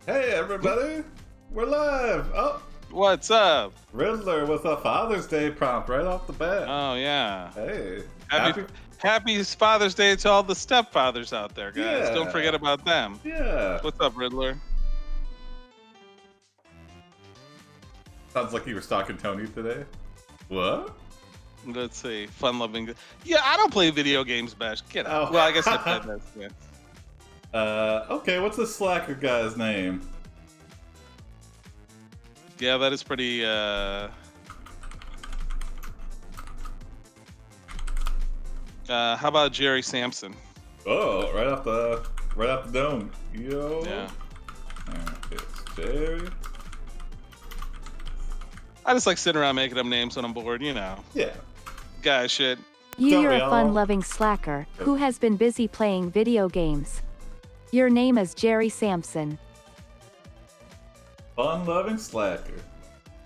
Hey everybody, we're live. Oh, What's up? Riddler with a Father's Day prompt right off the bat. Oh yeah. Hey, Happy Father's Day to all the stepfathers out there, guys. Don't forget yeah, about them. yeah. What's up, Riddler? Sounds like you were stalking Tony today. What? Let's see. Fun loving. Yeah, I don't play video games, Bash. Get out. Oh. Well, I guess I played that. Yeah. Okay, what's the slacker guy's name? Yeah, that is pretty. How about Jerry Sampson? Oh, right off the dome. Yo. Yeah. It's Jerry. I just like sitting around making up names when I'm bored, you know. Yeah. Guy shit. You're a all. fun-loving slacker who has been busy playing video games. Your name is Jerry Sampson. Fun-loving slacker.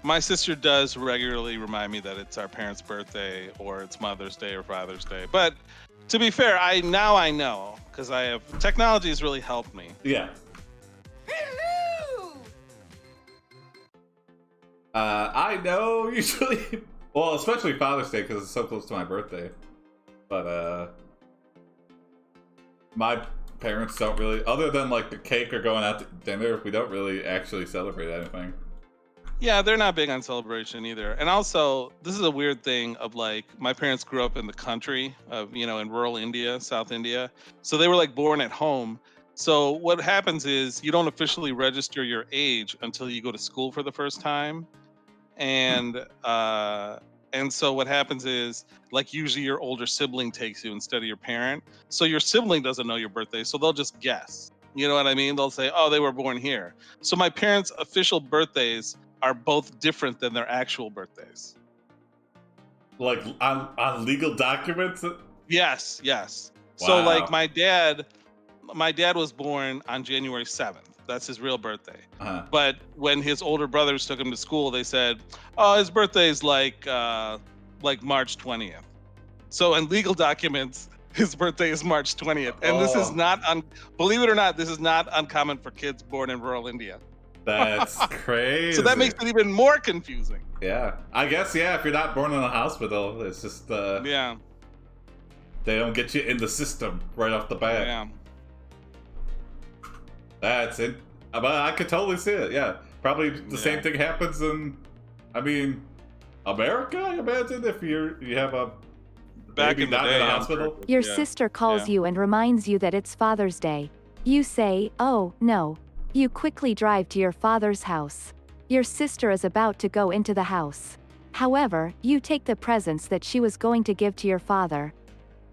My sister does regularly remind me that it's our parents' birthday or it's Mother's Day or Father's Day. But to be fair, I know because technology has really helped me. Yeah. I know usually, well, especially Father's Day because it's so close to my birthday. But my parents don't really, other than like the cake or going out to dinner, we don't really actually celebrate anything. Yeah, they're not big on celebration either. And also, this is a weird thing of like, my parents grew up in the country of, in rural India, South India. So they were like born at home. So what happens is you don't officially register your age until you go to school for the first time. And so what happens is like usually your older sibling takes you instead of your parent. So your sibling doesn't know your birthday, so they'll just guess. You know what I mean? They'll say, "Oh, they were born here." So my parents' official birthdays are both different than their actual birthdays. Like on legal documents? Yes. So Wow. like my dad was born on January 7th. That's his real birthday. Uh-huh. But when his older brothers took him to school, they said, "Oh, his birthday is like March 20th." So in legal documents, his birthday is March 20th. And this is not, believe it or not, this is not uncommon for kids born in rural India. That's crazy. So that makes it even more confusing. Yeah. I guess, yeah, if you're not born in a hospital, it's just, Yeah. they don't get you in the system right off the bat. Yeah. That's it. But I could totally see it, yeah. Probably the same thing happens in, America, I imagine, if you have a Back baby in the not day, in a I'm hospital. sure. Your Yeah. sister calls Yeah. you and reminds you that it's Father's Day. You say, "Oh, no." You quickly drive to your father's house. Your sister is about to go into the house. However, you take the presents that she was going to give to your father.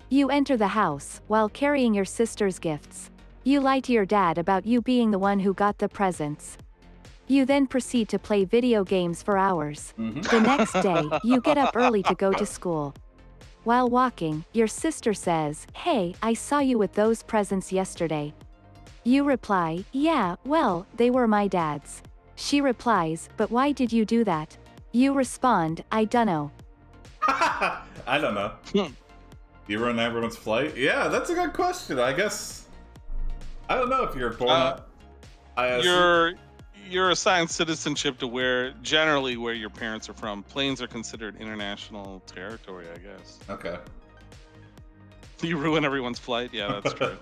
You enter the house while carrying your sister's gifts. You lie to your dad about you being the one who got the presents. You then proceed to play video games for hours. The next day, you get up early to go to school. While walking, your sister says, "Hey, I saw you with those presents yesterday." You reply, "Yeah, well, they were my dad's." She replies, "But why did you do that?" You respond, "I dunno." I don't know. You ruin everyone's flight? Yeah, that's a good question. I guess. I don't know if you're born. You're assigned citizenship to generally where your parents are from. Planes are considered international territory, I guess. Okay. You ruin everyone's flight? Yeah, that's true.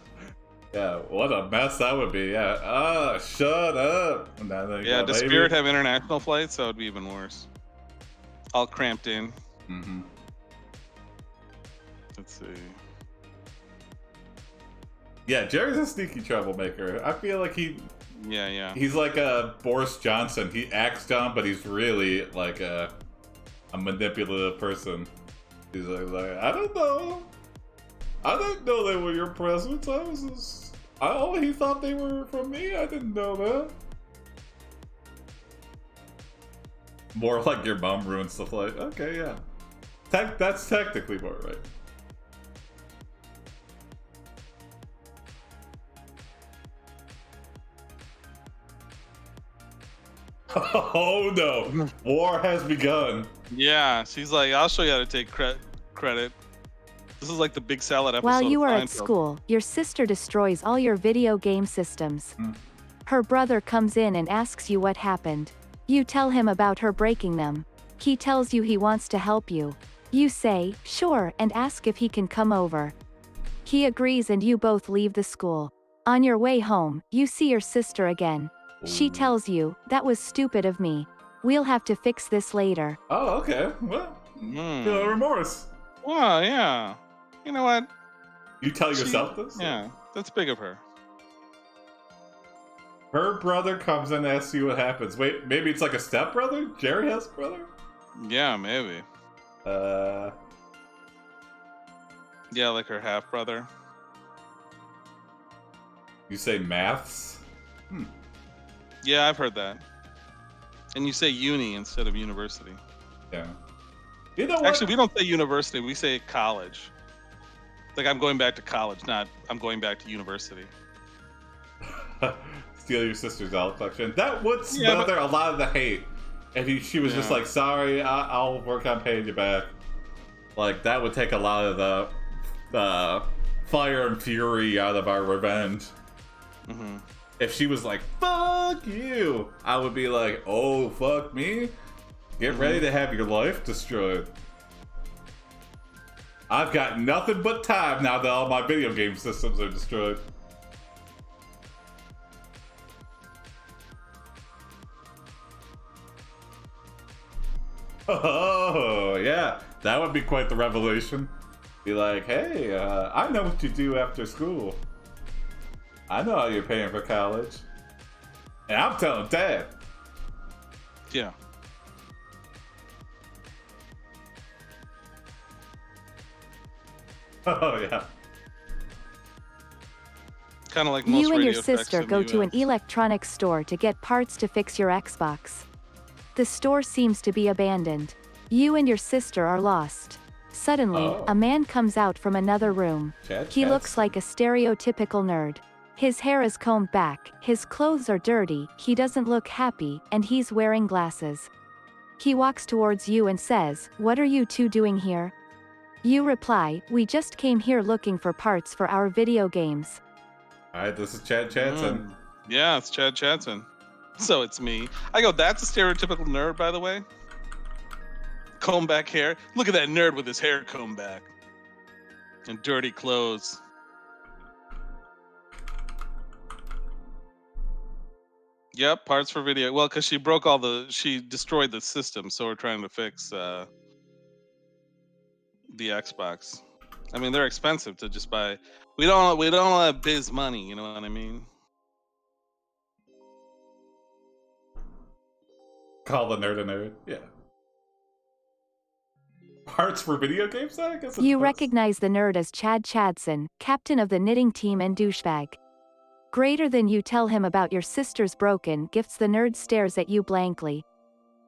Yeah, what a mess that would be. Yeah. Shut up. Yeah, does Spirit have international flights? That would be even worse. All cramped in. Mm-hmm. Let's see. Yeah, Jerry's a sneaky troublemaker. I feel like Yeah. he's like a Boris Johnson. He acts dumb, but he's really like a manipulative person. He's like, I don't know. I didn't know they were your presents. He thought they were from me. I didn't know that. More like your mom ruins the flight. Okay, yeah. That's technically more right. Oh no! War has begun. Yeah, she's like, "I'll show you how to take credit." This is like the big salad episode. While you of are at Seinfeld. school, your sister destroys all your video game systems. Her brother comes in and asks you what happened. You tell him about her breaking them. He tells you he wants to help you. You say, sure, and ask if he can come over. He agrees and you both leave the school. On your way home, you see your sister again. She tells you, that was stupid of me. We'll have to fix this later. Oh, okay. Well, feel remorse. Well, yeah. You know what? You tell yourself this? Yeah, that's big of her. Her brother comes in and asks you what happens. Wait, maybe it's like a stepbrother? Jerry has a brother? Yeah, maybe. Yeah, like her half brother. You say maths? Yeah, I've heard that. And you say uni instead of university. Yeah. You know what? Actually, we don't say university. We say college. Like I'm going back to college, not I'm going back to university. Steal your sister's doll collection. That would smother a lot of the hate. If she was just like, sorry, I'll work on paying you back. Like, that would take a lot of the fire and fury out of our revenge. Mm-hmm. If she was like, fuck you, I would be like, oh, fuck me? Get ready to have your life destroyed. I've got nothing but time now that all my video game systems are destroyed. Oh, yeah. That would be quite the revelation. Be like, hey, I know what you do after school. I know how you're paying for college. And I'm telling Dad. Yeah. Oh, yeah. Kind of like most You and your radio effects sister in go the to an US. electronics store to get parts to fix your Xbox. The store seems to be abandoned. You and your sister are lost. Suddenly, a man comes out from another room. He looks like a stereotypical nerd. His hair is combed back, his clothes are dirty, he doesn't look happy, and he's wearing glasses. He walks towards you and says, "What are you two doing here?" You reply, "We just came here looking for parts for our video games." Alright, this is Chad Chadson. Yeah, it's Chad Chadson. So it's me. I go, that's a stereotypical nerd, by the way. Comb back hair. Look at that nerd with his hair combed back. And dirty clothes. Yep, parts for video. Well, because she destroyed the system, so we're trying to fix the Xbox. I mean, they're expensive to just buy. We don't have biz money, you know what I mean? Call the nerd a nerd. Yeah. Parts for video games? I guess You recognize the nerd as Chad Chadson, captain of the knitting team and douchebag. Greater than you tell him about your sister's broken gifts. The nerd stares at you blankly.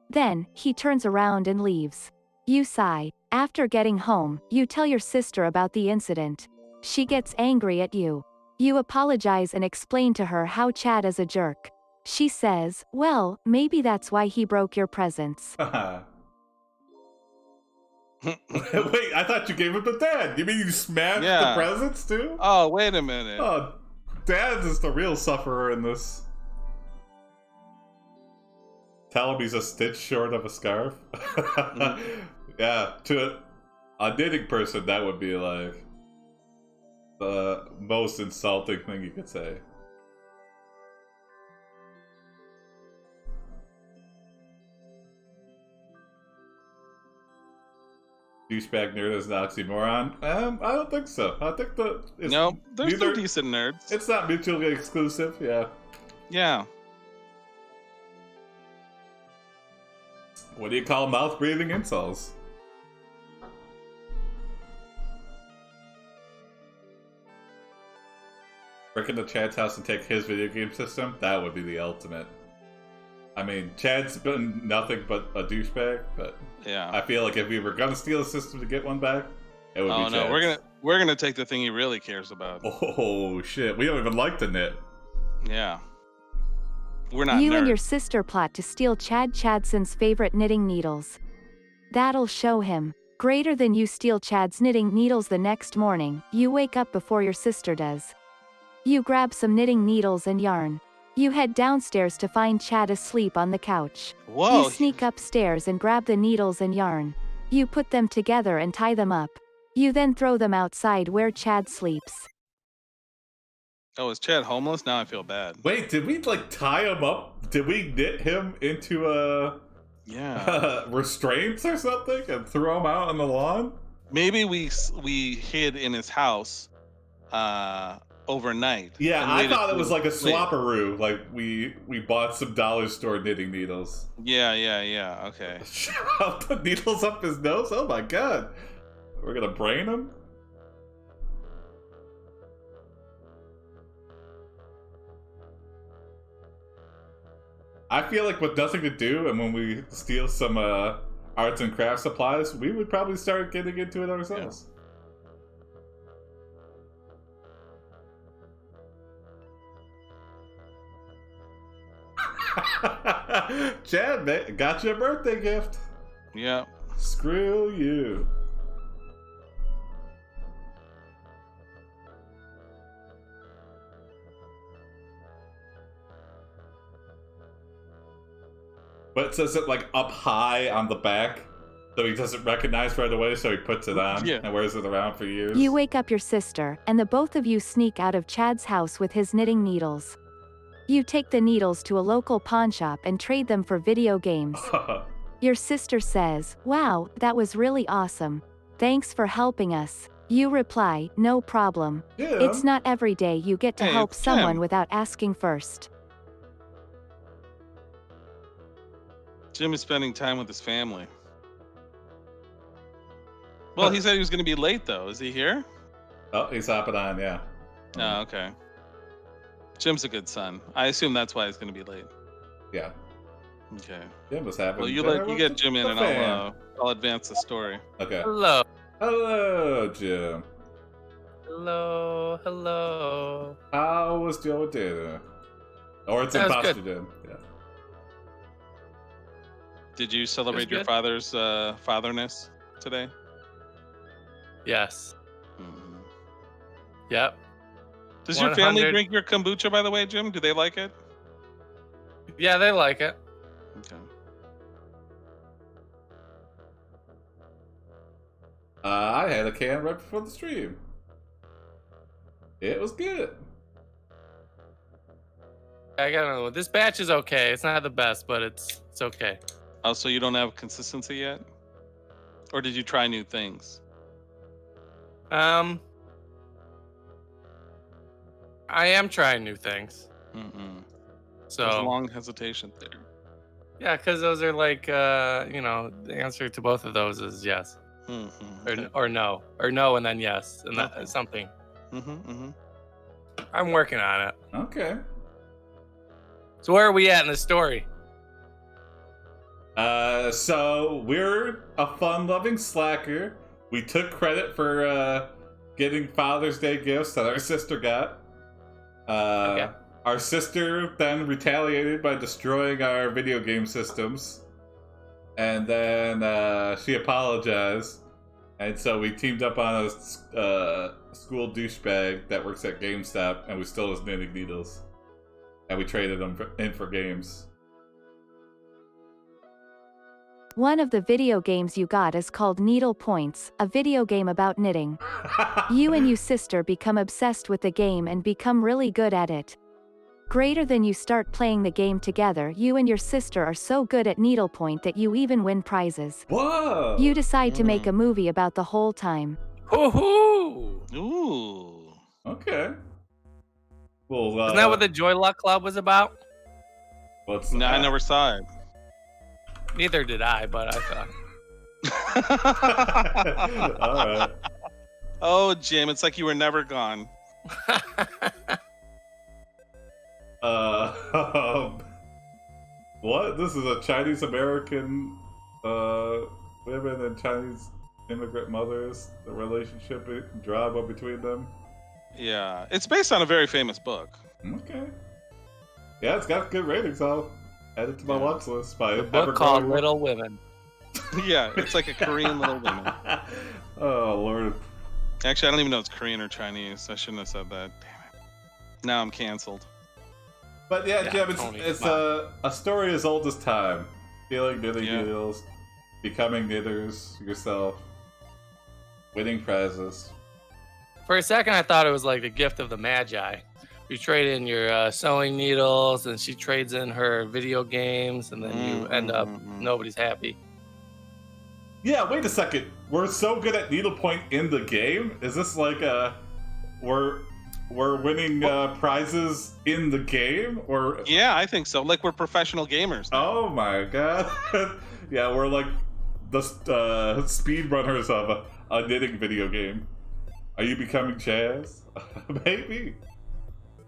Then, he turns around and leaves. You sigh. After getting home, you tell your sister about the incident. She gets angry at you. You apologize and explain to her how Chad is a jerk. She says, "Well, maybe that's why he broke your presents." Wait, I thought you gave it to Dad. You mean you smashed the presents too? Oh, wait a minute. Oh, Dad is the real sufferer in this. Tell him he's a stitch short of a scarf. Yeah, to a knitting person, that would be like the most insulting thing you could say. Douchebag nerd is an oxymoron? I don't think so. I think no, there's some decent nerds. It's not mutually exclusive, yeah. Yeah. What do you call mouth-breathing insults? Break into Chad's house and take his video game system? That would be the ultimate. I mean, Chad's been nothing but a douchebag, but yeah, I feel like if we were gonna steal a system to get one back, it would be Chad's. Oh no, we're gonna take the thing he really cares about. Oh shit, we don't even like to knit. Yeah. We're not You nerds. and your sister plot to steal Chad Chadson's favorite knitting needles. That'll show him. Greater than you steal Chad's knitting needles the next morning, you wake up before your sister does. You grab some knitting needles and yarn. You head downstairs to find Chad asleep on the couch. Whoa. You sneak upstairs and grab the needles and yarn. You put them together and tie them up. You then throw them outside where Chad sleeps. Oh, is Chad homeless? Now I feel bad. Wait, did we like tie him up? Did we knit him into restraints or something and throw him out on the lawn? Maybe we hid in his house overnight. Yeah, I thought it was like a swapperoo. Like we bought some dollar store knitting needles. Yeah. Okay. Shove the needles up his nose? Oh my god. We're gonna brain him? I feel like with nothing to do, and when we steal some arts and craft supplies, we would probably start getting into it ourselves. Yeah. Chad, got you a birthday gift. Yeah. Screw you. But it says it like up high on the back, so he doesn't recognize right away, so he puts it on and wears it around for years. You wake up your sister, and the both of you sneak out of Chad's house with his knitting needles. You take the needles to a local pawn shop and trade them for video games. Your sister says, "Wow, that was really awesome. Thanks for helping us." You reply, "No problem. Yeah. It's not every day you get to help it's someone Jim. without asking first." Jim is spending time with his family. Well, he said he was going to be late, though. Is he here? Oh, he's hopping on, yeah. Oh, okay. Jim's a good son. I assume that's why he's going to be late. Yeah. Okay. Jim was having Well, dinner you with get Jim in, the and fam. I'll advance the story. Okay. Hello. Hello, Jim. Hello. How was your dinner? Or it's That was imposter good. Jim. Yeah. Did you celebrate your good. father's fatherness today? Yes. Mhm. Yep. Does your family 100. drink your kombucha, by the way, Jim? Do they like it? Yeah, they like it. Okay. I had a can right before the stream. It was good. I gotta know. This batch is okay. It's not the best, but it's okay. Oh, so you don't have consistency yet? Or did you try new things? I am trying new things. Mm-mm. So There's a long hesitation there. yeah, because those are like the answer to both of those is yes Mm-hmm. or no and then yes and that Okay. is something. Mm-hmm. I'm working on it. Okay. So where are we at in the story? So we're a fun-loving slacker. We took credit for getting Father's Day gifts that our sister got. Okay. Our sister then retaliated by destroying our video game systems. And then she apologized. And so we teamed up on a school douchebag that works at GameStop, and we stole his knitting needles. And we traded them in for games. One of the video games you got is called Needle Points, a video game about knitting. You and your sister become obsessed with the game and become really good at it. Greater than you start playing the game together, you and your sister are so good at needlepoint that you even win prizes. Whoa! You decide to make a movie about the whole time. Hoo-hoo! Ooh. Okay. Well, Isn't that what the Joy Luck Club was about? what's No, I never saw it. Neither did I, but I thought. All right. Oh, Jim, it's like you were never gone. What? This is a Chinese American women and Chinese immigrant mothers, the relationship drama between them. Yeah, it's based on a very famous book. Okay. Yeah, it's got good ratings. I'll add it to my watch list by The book called Little Women. Yeah, it's like a Korean Little Women. Oh Lord. Actually, I don't even know if it's Korean or Chinese. I shouldn't have said that. Damn it. Now I'm canceled. But yeah, Jim, Tony, it's a story as old as time. Feeling knitting needles, becoming knitters yourself, winning prizes. For a second, I thought it was like the gift of the Magi. You trade in your sewing needles, and she trades in her video games, and then you end up nobody's happy. Yeah, wait a second. We're so good at needlepoint in the game. Is this like we're winning prizes in the game, or? Yeah, I think so. Like we're professional gamers now. Oh my god. Yeah, we're like the speedrunners of a knitting video game. Are you becoming Chaz? Maybe.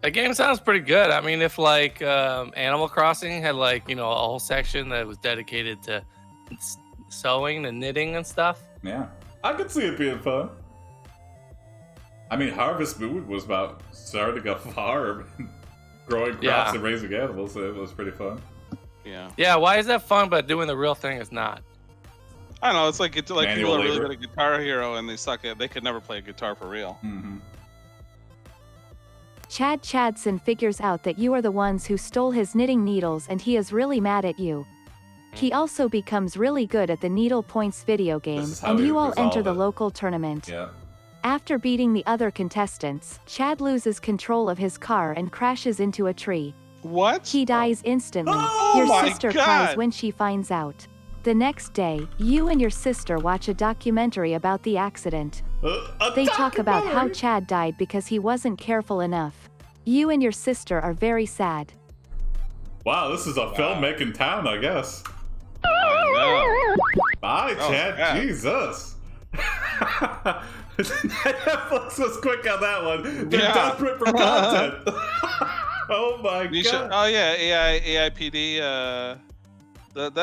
The game sounds pretty good. I mean, if like Animal Crossing had like, a whole section that was dedicated to sewing and knitting and stuff. Yeah, I could see it being fun. I mean, Harvest Moon was about starting a farm, growing crops and raising animals, so it was pretty fun. Yeah. Yeah, why is that fun, but doing the real thing is not? I don't know. It's like people Manual are really labor. good at Guitar Hero and they suck at. They could never play a guitar for real. Mm-hmm. Chad Chadson figures out that you are the ones who stole his knitting needles and he is really mad at you. He also becomes really good at the needle points video game, and you all enter the local tournament. Yeah. After beating the other contestants, Chad loses control of his car and crashes into a tree. What? He dies instantly. Oh Your my sister God. cries when she finds out. The next day, you and your sister watch a documentary about the accident. They talk about how Chad died because he wasn't careful enough. You and your sister are very sad. Wow, this is a filmmaking town, I guess. I Bye, Chad. sad. Jesus. Netflix was quick on that one. They're Yeah. desperate for content. Oh my know. god. Oh yeah, AIPD. That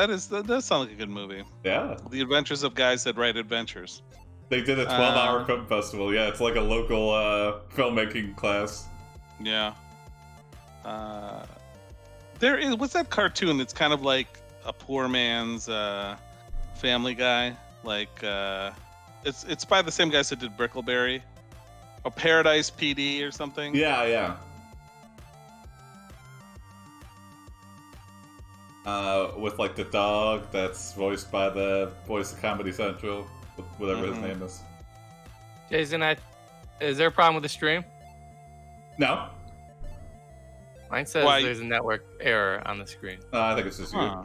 does sound like a good movie. Yeah. The Adventures of Guys That Write Adventures. They did a 12-hour film festival. Yeah, it's like a local filmmaking class. Yeah. What's that cartoon that's kind of like a poor man's Family Guy? Like it's by the same guys that did Brickleberry, or Paradise PD or something. Yeah, yeah. With like the dog that's voiced by the voice of Comedy Central, whatever his name is. Jason, is there a problem with the stream? No, Mine says Why? there's a network error on the screen. I think it's just you. Huh.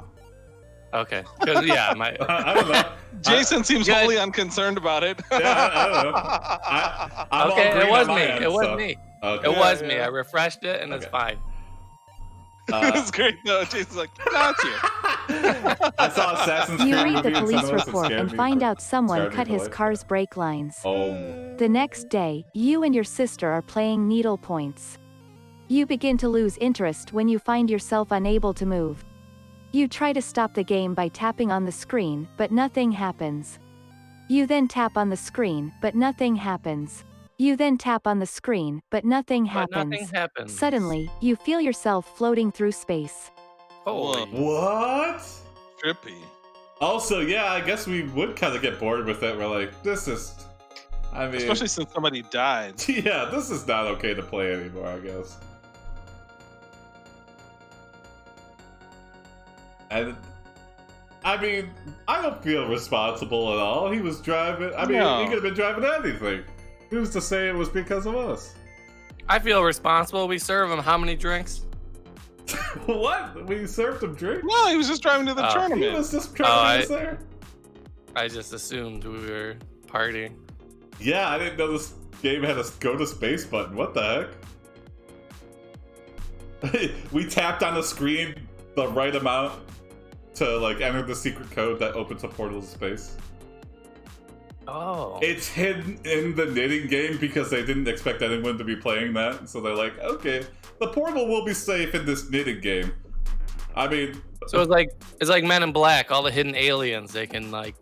Okay. 'Cause, yeah, my I don't know. Jason seems Yeah. wholly unconcerned about it. Yeah, I don't know. I'm all okay, green it was on my me. end, It was so- me. Okay. It was me. I refreshed it and it's Okay. fine. It's great though. Jason's like, no, it's you. I saw Assassin's Creed You read the movie in police cinemas, it report scared and me find for- out someone scared me cut for his life. car's brake lines. Oh. The next day, you and your sister are playing needle points. You begin to lose interest when you find yourself unable to move. You try to stop the game by tapping on the screen, but nothing happens. You then tap on the screen, but nothing happens. You then tap on the screen, but nothing But happens. nothing happens. Suddenly, you feel yourself floating through space. Holy. What? Trippy. Also, yeah, I guess we would kind of get bored with it. We're like, this is... I mean... Especially since somebody died. Yeah, this is not okay to play anymore, I guess. And... I mean, I don't feel responsible at all. He was driving... I mean, No. he could have been driving anything. Who's to say it was because of us? I feel responsible. We serve him how many drinks? What? We served him drink? No, he was just driving to the He tournament. was just trying to get us there. I just assumed we were partying. Yeah, I didn't know this game had a go to space button. What the heck? We tapped on the screen the right amount to like enter the secret code that opens a portal to space. Oh. It's hidden in the knitting game because they didn't expect anyone to be playing that. So they're like, okay, the portal will be safe in this knitting game. I mean, So it's like Men in Black, all the hidden aliens they can like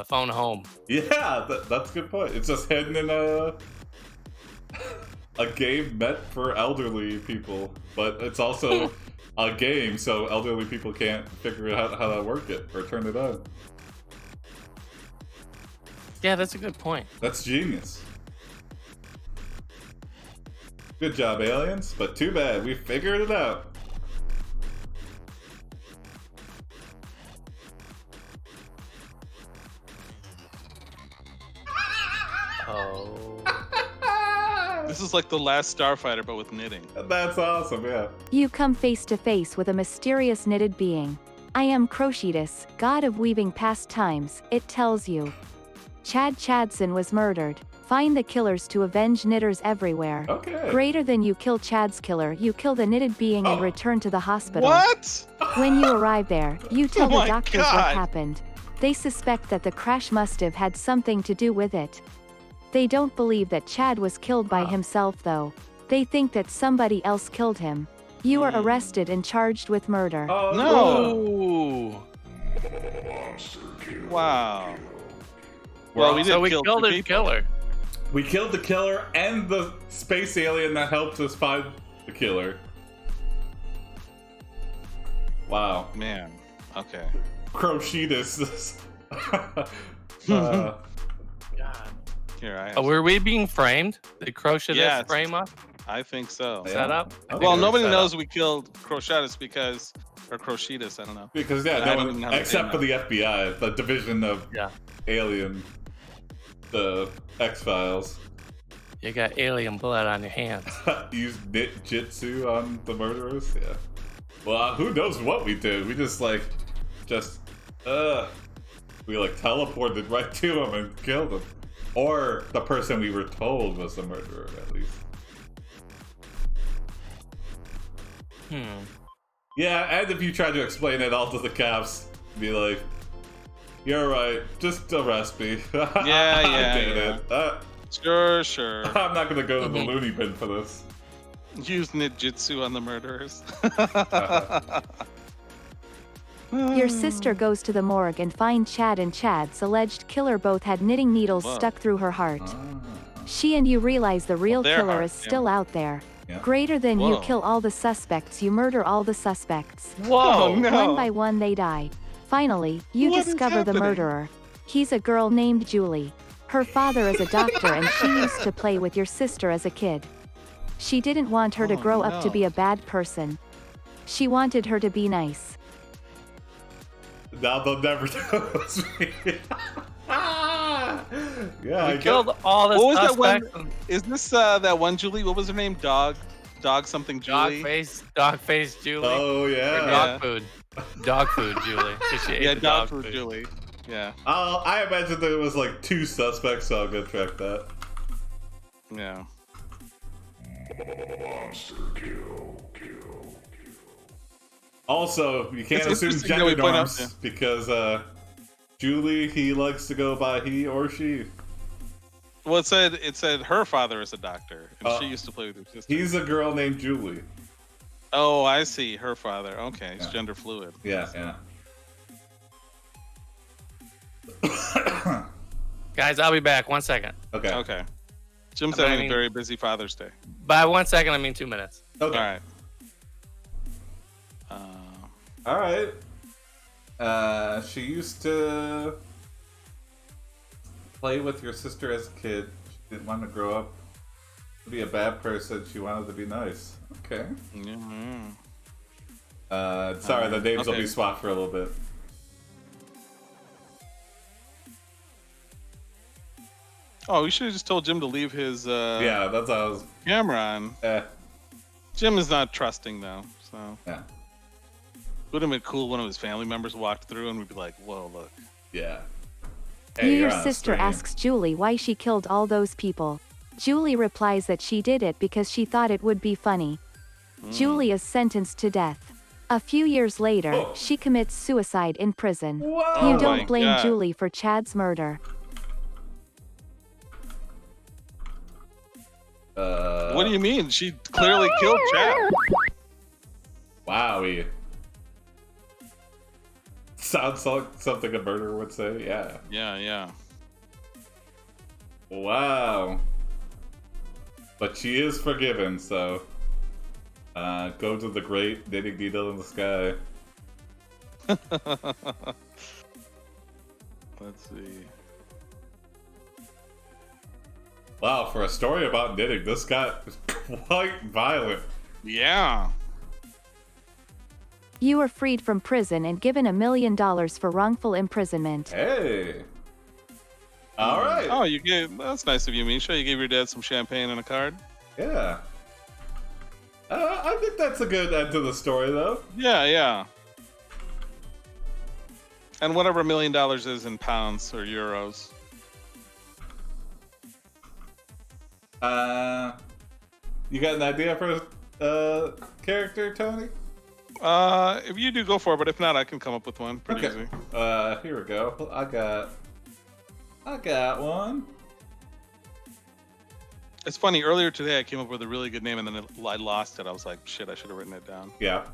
phone home. yeah, that's a good point. It's just hidden in a game meant for elderly people, but it's also a game, so elderly people can't figure out how to work it or turn it on. Yeah, that's a good point. That's genius. Good job, aliens, but too bad, we figured it out. Oh. This is like the last Starfighter, but with knitting. That's awesome, yeah. You come face to face with a mysterious knitted being. I am Crocitus, god of weaving past times, it tells you. Chad Chadson was murdered. Find the killers to avenge knitters everywhere. Okay. Greater than you kill Chad's killer, you kill the knitted being and return to the hospital. What? When you arrive there, you tell Oh the my doctors God. what happened. They suspect that the crash must have had something to do with it. They don't believe that Chad was killed by himself though. They think that somebody else killed him. You are arrested and charged with murder. Oh, No. Wow. Well, we So did we kill killed two his people. killer. We killed the killer and the space alien that helped us find the killer. Wow. Man. Okay. Crocitus. God. Here I am. Oh, were we being framed? Did Crocitus Yes. frame us? I think so. Yeah. Set up? Okay. Well, nobody Set knows up. we killed Crocitus because, or Crocitus, I don't know. Because yeah, I no don't one even have a except name for the FBI, the division of Yeah. Alien, the X-Files. You got alien blood on your hands. Use ninjutsu on the murderers. Yeah. Well, who knows what we did? We just we like teleported right to him and killed him, or the person we were told was the murderer at least. Yeah, and if you try to explain it all to the cops, be like, "You're right, just arrest me." I did it. Sure. I'm not gonna go to the loony bin for this. Use ninjutsu on the murderers. Your sister goes to the morgue and finds Chad and Chad's alleged killer both had knitting needles Whoa. stuck through her heart. She and you realize the real their killer heart, is still yeah. out there. Yeah. Greater than you Whoa. kill all the suspects, you murder all the suspects. Oh, no. One by one they die. Finally, you What is discover the happening? murderer. He's a girl named Julie. Her father is a doctor and she used to play with your sister as a kid. She didn't want her to Oh, grow up to no. be a bad person. She wanted her to be nice. Now they'll never notice me. Yeah, We killed all the What was that one? suspects. Is this that one Julie? What was her name? Dog something Julie? Dog face Julie. Oh Or yeah. dog food. Dog food Julie. 'Cause she ate Yeah, the dog food Julie. Yeah. I imagine there was like 2 suspects, so I'll go track that. Yeah. Also, you can't It's assume interesting that we gender point out norms because Julie, he likes to go by he or she. Well, it said her father is a doctor, and Oh. she used to play with her sister. He's a girl named Julie. Oh, I see. Her father. Okay, it's Yeah. gender fluid. Yeah. Guys, I'll be back. 1 second. Okay. Okay. Jim's I'm having a having- very busy Father's Day. By 1 second, I mean 2 minutes. Okay. All right. All right. She used to play with your sister as a kid. She didn't want to grow up to be a bad person. She wanted to be nice. Okay. Mhm. Sorry, the names will okay. be swapped for a little bit. Oh, we should have just told Jim to leave his Yeah, that's how I was. camera on. Jim is not trusting though, so Yeah. would have been cool. One of his family members walked through, and we'd be like, "Whoa, look!" Yeah. You, you're your on a sister stream. asks Julie why she killed all those people. Julie replies that she did it because she thought it would be funny. Julie is sentenced to death. A few years later, Oh. she commits suicide in prison. Whoa! You my don't blame God. Julie for Chad's murder. What do you mean? She clearly killed Chad. Wowie. Sounds like something a murderer would say. Yeah. Yeah. Wow. But she is forgiven, so go to the great knitting needle in the sky. Let's see. Wow, for a story about knitting, this got quite violent. Yeah. You are freed from prison and given $1 million for wrongful imprisonment. Hey. All right. Oh, that's nice of you, Misha. You gave your dad some champagne and a card. Yeah. I think that's a good end to the story, though. Yeah. And whatever $1 million is in pounds or euros. You got an idea for a character, Tony? If you do, go for it. But if not, I can come up with one. Pretty easy. Here we go. I got one. It's funny. Earlier today, I came up with a really good name, and then I lost it. I was like, shit, I should have written it down. Yeah.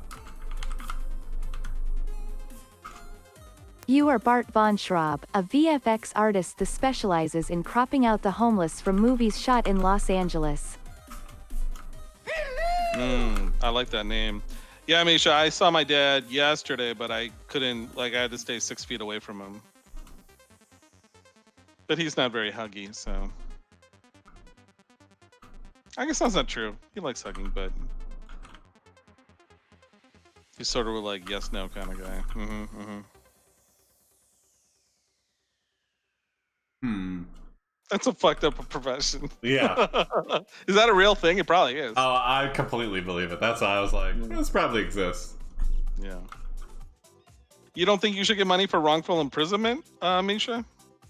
You are Bart Von Schraub, a VFX artist that specializes in cropping out the homeless from movies shot in Los Angeles. I like that name. Yeah, Misha, I saw my dad yesterday, but I couldn't, I had to stay 6 feet away from him. But he's not very huggy, so. I guess that's not true. He likes hugging, but he's sort of a yes, no kind of guy. That's a fucked up profession. Yeah. Is that a real thing? It probably is. Oh, I completely believe it. That's why I was like, this probably exists. Yeah. You don't think you should get money for wrongful imprisonment, Misha?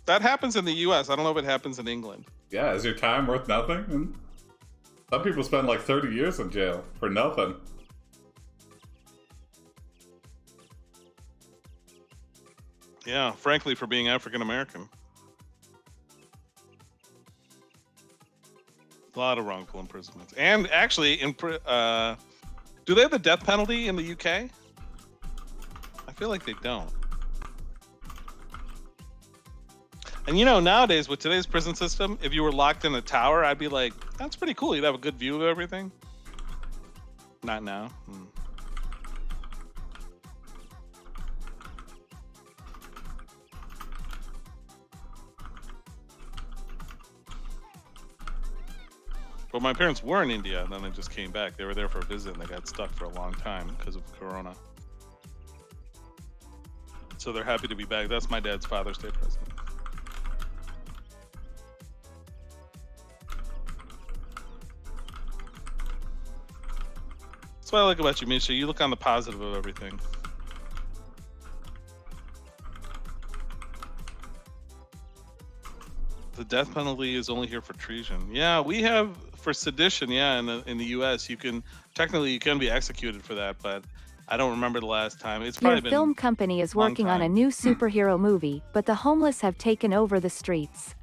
That happens in the U.S. I don't know if it happens in England. Yeah, is your time worth nothing? And some people spend 30 years in jail for nothing. Yeah, frankly, for being African American. A lot of wrongful imprisonments. And actually, do they have the death penalty in the UK? I feel like they don't. And nowadays with today's prison system, if you were locked in a tower, I'd be like, that's pretty cool. You'd have a good view of everything. Not now. But my parents were in India, and then they just came back. They were there for a visit, and they got stuck for a long time because of Corona. So they're happy to be back. That's my dad's Father's Day present. That's what I like about you, Misha. You look on the positive of everything. The death penalty is only here for treason. Yeah, we have for sedition. Yeah, in the U.S., you can be executed for that, but I don't remember the last time. It's probably Your film company is working on a new superhero movie, but the homeless have taken over the streets.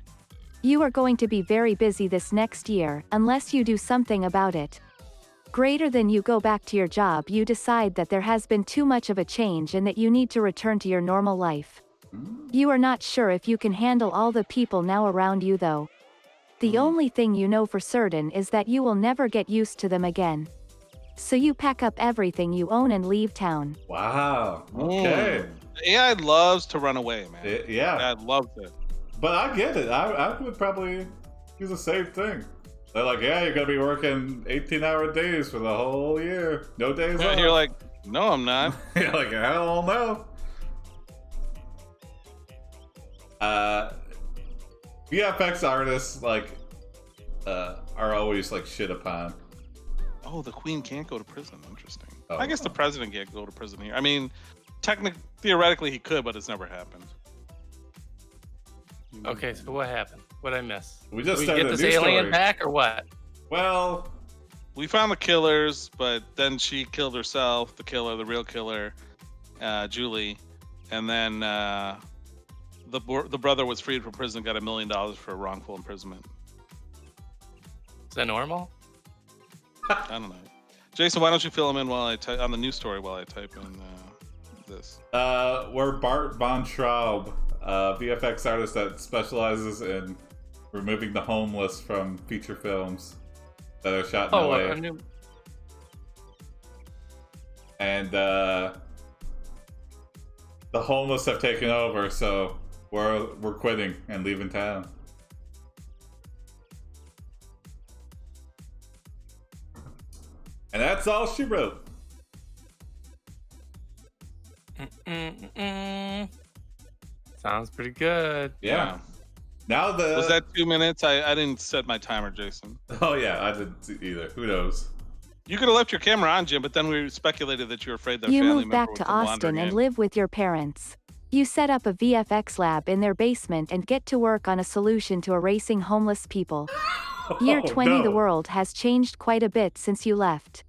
You are going to be very busy this next year, unless you do something about it. Greater than you go back to your job, you decide that there has been too much of a change and that you need to return to your normal life. You are not sure if you can handle all the people now around you though. The only thing you know for certain is that you will never get used to them again. So you pack up everything you own and leave town. Wow. Okay. AI loves to run away, man. Yeah. AI loves it. But I get it. I would probably do the same thing. They're like, yeah, you're going to be working 18-hour days for the whole year. No days off. You're like, no, I'm not. You're like, I don't know. VFX artists are always shit upon. Oh, the Queen can't go to prison. Interesting. Oh, I guess the president can't go to prison here. I mean, theoretically he could, but it's never happened. Okay, so what happened? What'd I miss? We just Did we started get a this new alien story. back or what? Well, we found the killers, but then she killed herself. The real killer, Julie, and then the brother was freed from prison, got $1 million for wrongful imprisonment. Is that normal? I don't know. Jason, why don't you fill him in while I type on the news story while I type in this? we're Bart Von Schraub, VFX artist that specializes in removing the homeless from feature films that are shot in LA. And the homeless have taken over, so we're quitting and leaving town. And that's all she wrote. Sounds pretty good. Yeah. Now the Was that 2 minutes? I didn't set my timer, Jason. Oh yeah, I didn't either. Who knows? You could have left your camera on, Jim, but then we speculated that you were afraid that You family move member back would to come Austin wandering and in. live with your parents. You set up a VFX lab in their basement and get to work on a solution to erasing homeless people. Year 20 The world has changed quite a bit since you left.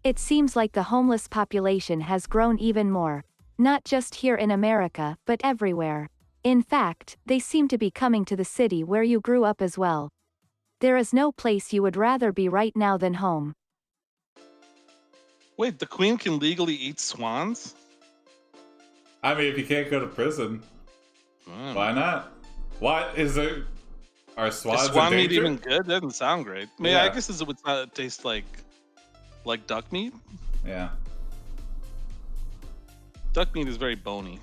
It seems like the homeless population has grown even more. Not just here in America, but everywhere. In fact, they seem to be coming to the city where you grew up as well. There is no place you would rather be right now than home. Wait, the Queen can legally eat swans? I mean, if you can't go to prison, why not? Why is there? Are swans Is swan in meat danger? even good? Doesn't sound great. I mean, Yeah. I guess it would not taste like duck meat. Yeah. Duck meat is very bony,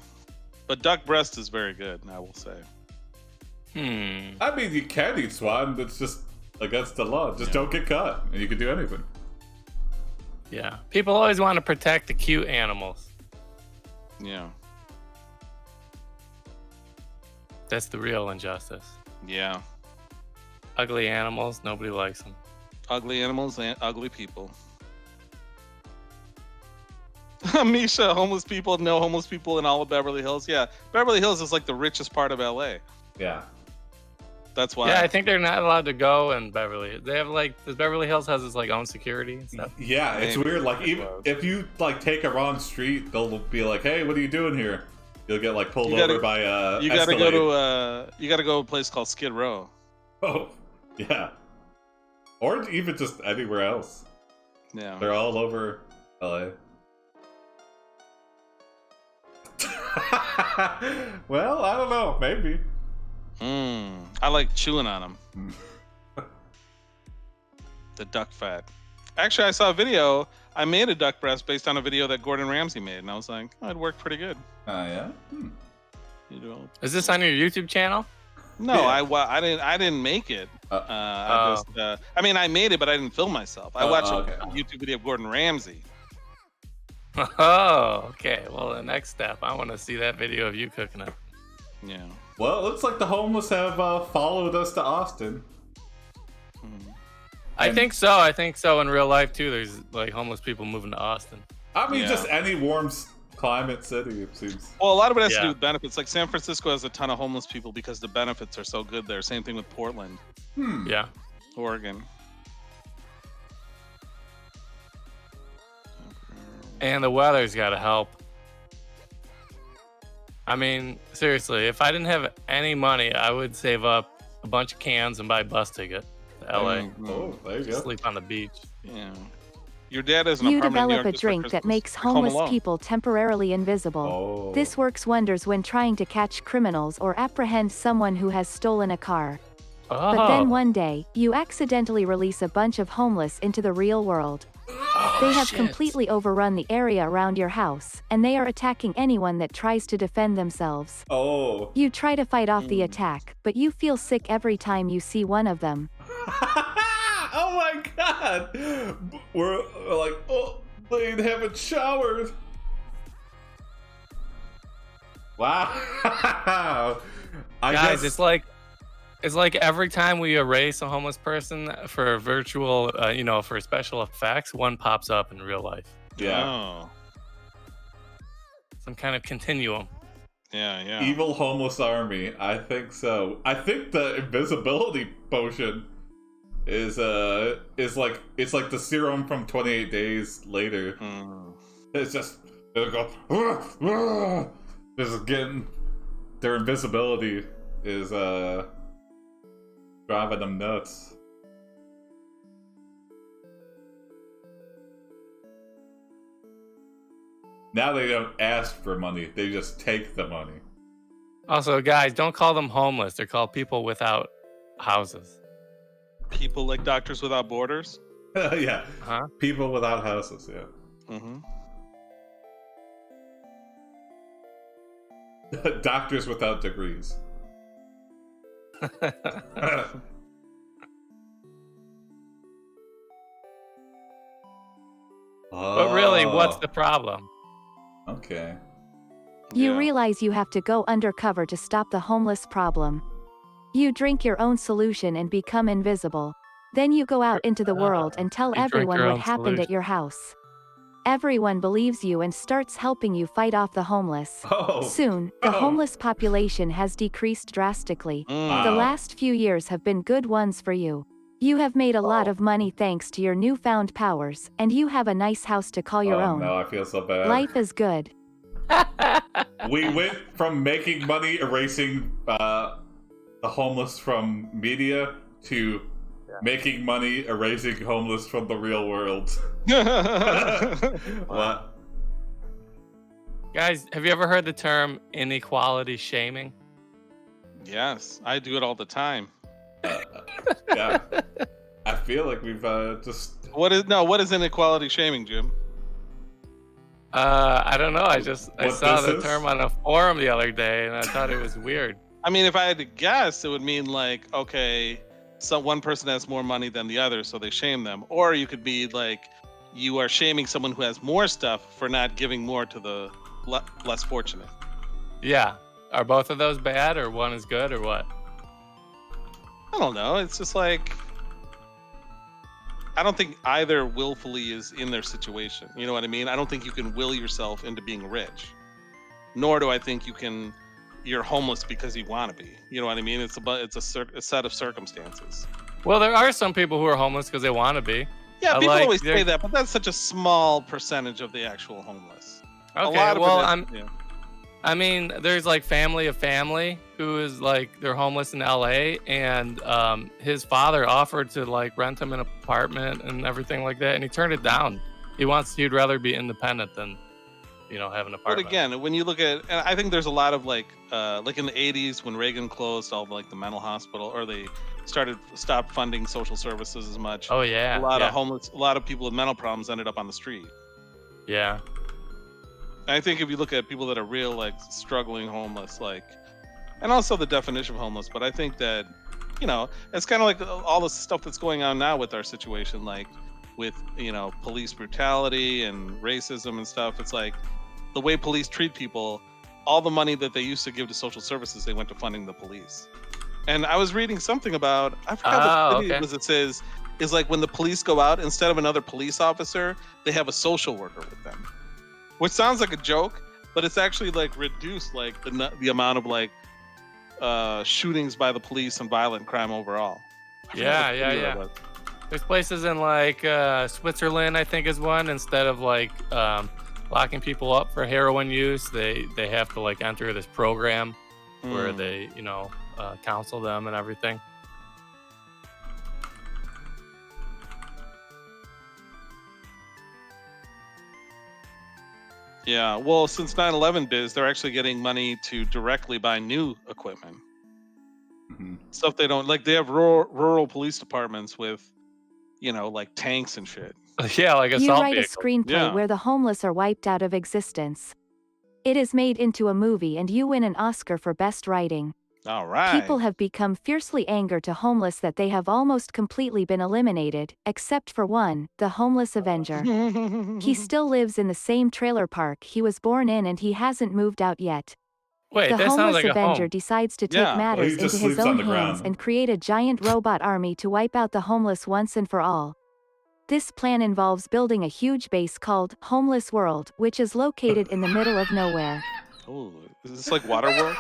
but duck breast is very good. I will say. I mean, you can eat swan, but it's just against the law. Just don't get caught, and you can do anything. Yeah. People always want to protect the cute animals. Yeah. That's the real injustice. Yeah. Ugly animals, nobody likes them. Ugly animals and ugly people. Misha, homeless people, no homeless people in all of Beverly Hills. Yeah, Beverly Hills is like the richest part of LA. Yeah. That's why. Yeah, I think they're not allowed to go in Beverly. They have the Beverly Hills has its like own security and stuff. Yeah, it's Maybe. weird. Like, even if you like take a wrong street, they'll be like, "Hey, what are you doing here?" You'll get like pulled over by You gotta go Escalade. to you gotta go to a place called Skid Row. Oh, yeah. Or even just anywhere else. Yeah. They're all over LA. Well, I don't know. Maybe. I like chewing on them. The duck fat. Actually, I saw a video. I made a duck breast based on a video that Gordon Ramsay made, and I was like, oh, it worked pretty good. Yeah. You know. Is this on your YouTube channel? No, Yeah. I didn't make it. I mean, I made it, but I didn't film myself. I watched a YouTube video of Gordon Ramsay. Oh, okay. Well, the next step, I want to see that video of you cooking it. Yeah. Well, it looks like the homeless have followed us to Austin. I think so. I think so in real life too. There's like homeless people moving to Austin. I mean, Yeah. just any warm climate city, it seems. Well, a lot of it has to do with benefits. Like San Francisco has a ton of homeless people because the benefits are so good there. Same thing with Portland, Yeah. Oregon. And the weather's got to help. I mean, seriously, if I didn't have any money, I would save up a bunch of cans and buy a bus ticket to LA. Oh, there you go. Sleep on the beach. Yeah. Your dad has an You apartment in New develop York a just for drink that Christmas. makes Like Home homeless Alone. people temporarily invisible. Oh. This works wonders when trying to catch criminals or apprehend someone who has stolen a car. Oh. But then one day, you accidentally release a bunch of homeless into the real world. They have shit. completely overrun the area around your house, and they are attacking anyone that tries to defend themselves. Oh. You try to fight off the attack, but you feel sick every time you see one of them. Oh my god! We're like, oh, they haven't showered. Wow. I Guys, guess it's like every time we erase a homeless person for virtual, for special effects, one pops up in real life. yeah. Oh. Some kind of continuum. Yeah. Evil homeless army. I think so. I think the invisibility potion is like the serum from 28 Days Later. It's just it'll go. Just getting their invisibility is driving them nuts. Now they don't ask for money; they just take the money. Also, guys, don't call them homeless. They're called people without houses. People like Doctors Without Borders. Yeah, Huh? people without houses. Yeah, doctors without degrees. But really, what's the problem? Okay. You Yeah. realize you have to go undercover to stop the homeless problem. You drink your own solution and become invisible. Then you go out into the world and tell You drink everyone your what own happened at solution. your house. Everyone believes you and starts helping you fight off the homeless. Oh. Soon, the Oh. homeless population has decreased drastically. The Wow. last few years have been good ones for you. You have made a lot of money thanks to your newfound powers, and you have a nice house to call your own. No, I feel so bad. Life is good. We went from making money erasing the homeless from media to making money erasing homeless from the real world. What? Guys, have you ever heard the term inequality shaming? Yes, I do it all the time. Yeah. I feel like we've just... What is inequality shaming, Jim? I don't know. I What saw this the is? term on a forum the other day, and I thought it was weird. I mean, if I had to guess, it would mean like, okay, so one person has more money than the other, so they shame them. Or you could be like, you are shaming someone who has more stuff for not giving more to the less fortunate. Yeah. Are both of those bad, or one is good, or what? I don't know. It's just like, I don't think either willfully is in their situation. You know what I mean? I don't think you can will yourself into being rich. Nor do I think you're homeless because you want to be. You know what I mean? It's a set of circumstances. Well, there are some people who are homeless because they want to be. Yeah, people like always their- say that, but that's such a small percentage of the actual homeless. Okay, A lot of well, it is, I mean, there's like family of family who is like they're homeless in LA, and his father offered to like rent him an apartment and everything like that, and he turned it down. He'd rather be independent than, have an But apartment. again, when you look at, and I think there's a lot of like in the 80s when Reagan closed all like the mental hospital, or they stopped funding social services as much. Oh yeah, A lot of people with mental problems ended up on the street. yeah. I think if you look at people that are real, like struggling homeless, like, and also the definition of homeless, but I think that, it's kind of like all the stuff that's going on now with our situation, like with, police brutality and racism and stuff. It's like the way police treat people, all the money that they used to give to social services, they went to funding the police. And I was reading something about, I forgot what city it was, it says, is like when the police go out, instead of another police officer, they have a social worker with them. Which sounds like a joke, but it's actually like reduced like the amount of like shootings by the police and violent crime overall. Yeah. There's places in like Switzerland, I think, is one. Instead of like locking people up for heroin use, they have to like enter this program where they counsel them and everything. Yeah, well, since 9/11 biz, they're actually getting money to directly buy new equipment. Mhm. Stuff they don't like. They have rural police departments with, like tanks and shit. Yeah, like You assault write a vehicle. screenplay Yeah. where the homeless are wiped out of existence. It is made into a movie and you win an Oscar for best writing. All right. People have become fiercely angered to homeless that they have almost completely been eliminated, except for one, the homeless Avenger. He still lives in the same trailer park he was born in and he hasn't moved out yet. Wait, The that sounds homeless like a Avenger home. decides to take Yeah. matters Well, he into just his sleeps on own the hands ground. and create a giant robot army to wipe out the homeless once and for all. This plan involves building a huge base called Homeless World, which is located in the middle of nowhere. Oh, is this like Waterworld?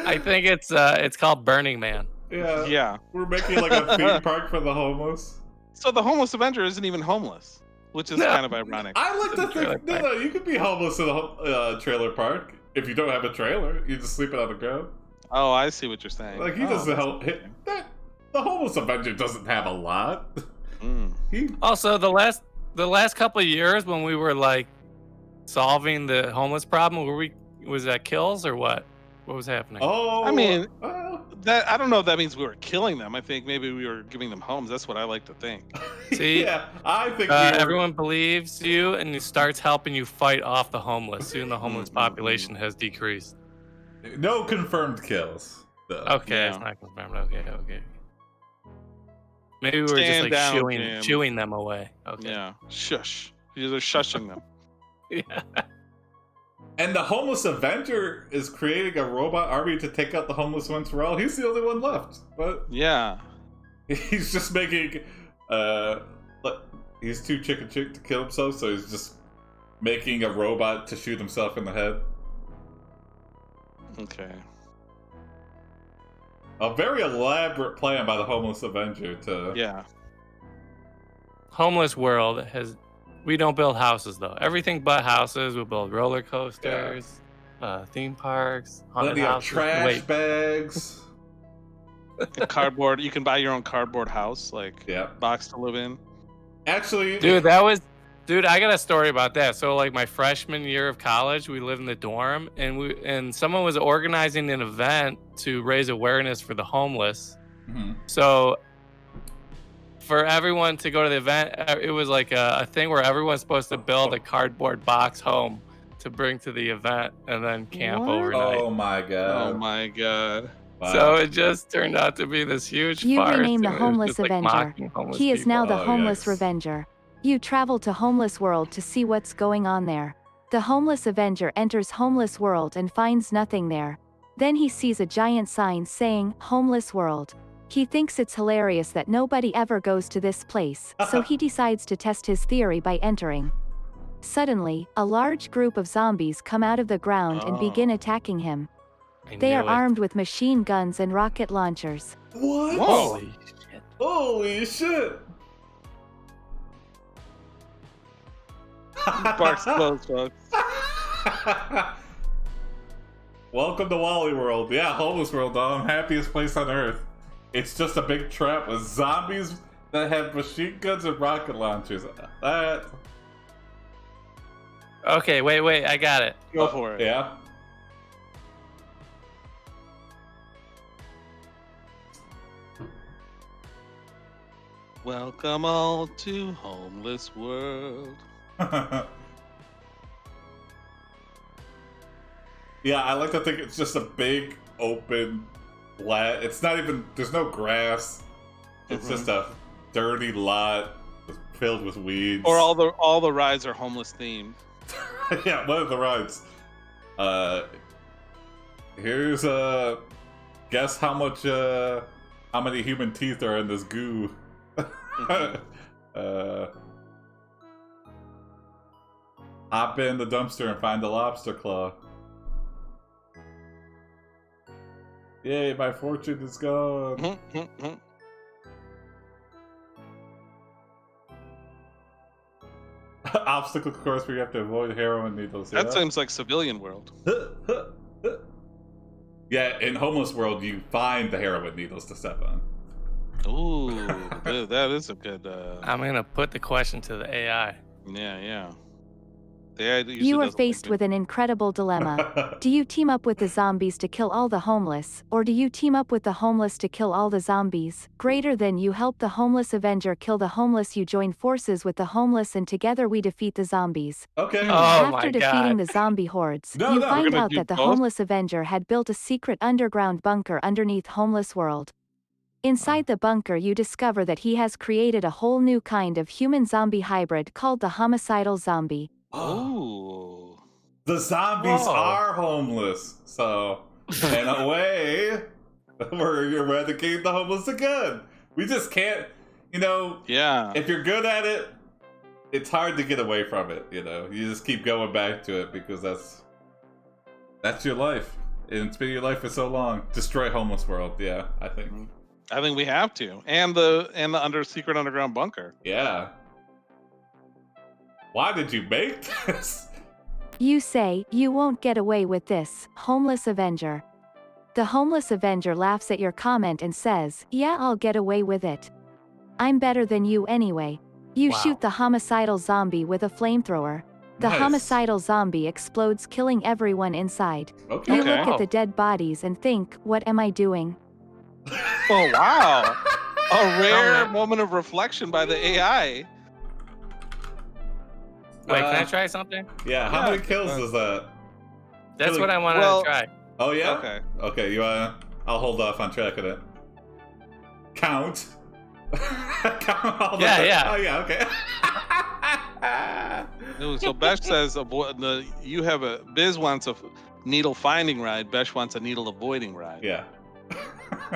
I think it's called Burning Man. Yeah. Yeah. We're making like a theme park for the homeless. So the homeless Avenger isn't even homeless, which is No. kind of ironic. I like to trailer think, no, you could be homeless in a trailer park. If you don't have a trailer, you're just sleeping on the ground. Oh, I see what you're saying. Like, he Oh, doesn't that's help. interesting. The homeless Avenger doesn't have a lot. Mm. He, Also, the last couple of years when we were like solving the homeless problem, was that kills or what? What was happening? oh, I mean, well, That I don't know if that means we were killing them. I think maybe we were giving them homes. That's what I like to think. See? yeah, I think we were, Everyone believes you and it starts helping you fight off the homeless. Soon the homeless population has decreased. no confirmed kills. Though. Okay, Yeah. it's not confirmed. Okay. Maybe we were Stand just down, like Jim. chewing them away. Okay. Yeah, shush. You're just shushing them. Yeah. And the homeless Avenger is creating a robot army to take out the homeless ones for all. He's the only one left. But Yeah. he's just making he's too chicken to kill himself, so he's just making a robot to shoot himself in the head. Okay. A very elaborate plan by the homeless Avenger to... Yeah. Homeless world has... We don't build houses, though. Everything but houses. We build roller coasters, theme parks, haunted plenty of houses. trash bags. And cardboard. You can buy your own cardboard house, like Yeah. box to live in. Actually... Dude, I got a story about that. So, like, my freshman year of college, we lived in the dorm, and someone was organizing an event to raise awareness for the homeless. Mhm. So, for everyone to go to the event, it was like a thing where everyone's supposed to build a cardboard box home to bring to the event and then camp What? overnight. Oh my god. Oh my god. Wow. So it just turned out to be this huge You farce. rename the and it was homeless just, like, Avenger. mocking homeless He is people. now the Oh, homeless yikes. Revenger. You travel to Homeless World to see what's going on there. The homeless Avenger enters Homeless World and finds nothing there. Then he sees a giant sign saying, Homeless World. He thinks it's hilarious that nobody ever goes to this place, so he decides to test his theory by entering. Suddenly, a large group of zombies come out of the ground and begin attacking him. I They knew are it. armed with machine guns and rocket launchers. What? Whoa. Holy shit. Holy shit! Bart's closed, folks. Welcome to Wally World. Yeah, Homeless World, the happiest place on Earth. It's just a big trap with zombies that have machine guns and rocket launchers. That... Okay, wait, I got it. Go for it. Yeah. Welcome all to Homeless World. Yeah, I like to think it's just a big, open, flat. It's not even... There's no grass. It's just a dirty lot filled with weeds. Or all the rides are homeless themed. Yeah, one of the rides. Here's guess how many human teeth are in this goo. Hop in the dumpster and find a lobster claw. Yay, my fortune is gone. Obstacle course where you have to avoid heroin needles. That yeah? seems like Civilian World. Yeah, in Homeless World, you find the heroin needles to step on. Ooh, that is a good. I'm gonna put the question to the AI. Yeah. The AI usually You are doesn't faced like with an incredible dilemma. Do you team up with the zombies to kill all the homeless, or do you team up with the homeless to kill all the zombies? Greater than you help the homeless Avenger kill the homeless. You join forces with the homeless and together we defeat the zombies. Okay. Oh After my defeating god. the zombie hordes, No, you no, we're find gonna out do that the both? homeless Avenger had built a secret underground bunker underneath Homeless World. Inside the bunker you discover that he has created a whole new kind of human-zombie hybrid called the homicidal zombie. Ooh. The zombies Whoa. are homeless, so in a way, we're eradicating the homeless again. We just can't, Yeah. if you're good at it, it's hard to get away from it, You just keep going back to it because that's your life. And it's been your life for so long. Destroy Homeless World, yeah, I think. I think we have to, and the secret underground bunker. Yeah. Why did you make this? You say, you won't get away with this, Homeless Avenger. The Homeless Avenger laughs at your comment and says, yeah, I'll get away with it. I'm better than you anyway. You Wow. shoot the homicidal zombie with a flamethrower. The Nice. homicidal zombie explodes, killing everyone inside. Okay. You Okay. look at the dead bodies and think, what am I doing? Oh wow! A rare moment of reflection by the AI. Wait, can I try something? Yeah, how Yeah. many kills is that? That's Really- what I wanted Well- to try. Oh, yeah? Okay. Okay, I'll hold off on track of it. Count. Count all the... Yeah. Oh, yeah, okay. So Besh says you have a Biz wants a needle finding ride. Besh wants a needle avoiding ride. Yeah.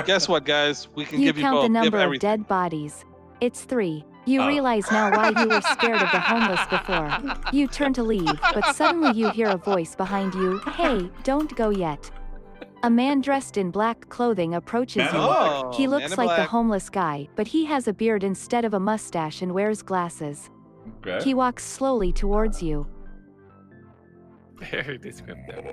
Guess what, guys? We can You give you count both. the number Give of everything. dead bodies. It's 3. You Oh. realize now why you were scared of the homeless before. You turn to leave, but suddenly you hear a voice behind you. Hey, don't go yet. A man dressed in black clothing approaches Man in you. black. He Man looks in like the black. homeless guy, but he has a beard instead of a mustache and wears glasses. Okay. He walks slowly towards you. Very descriptive.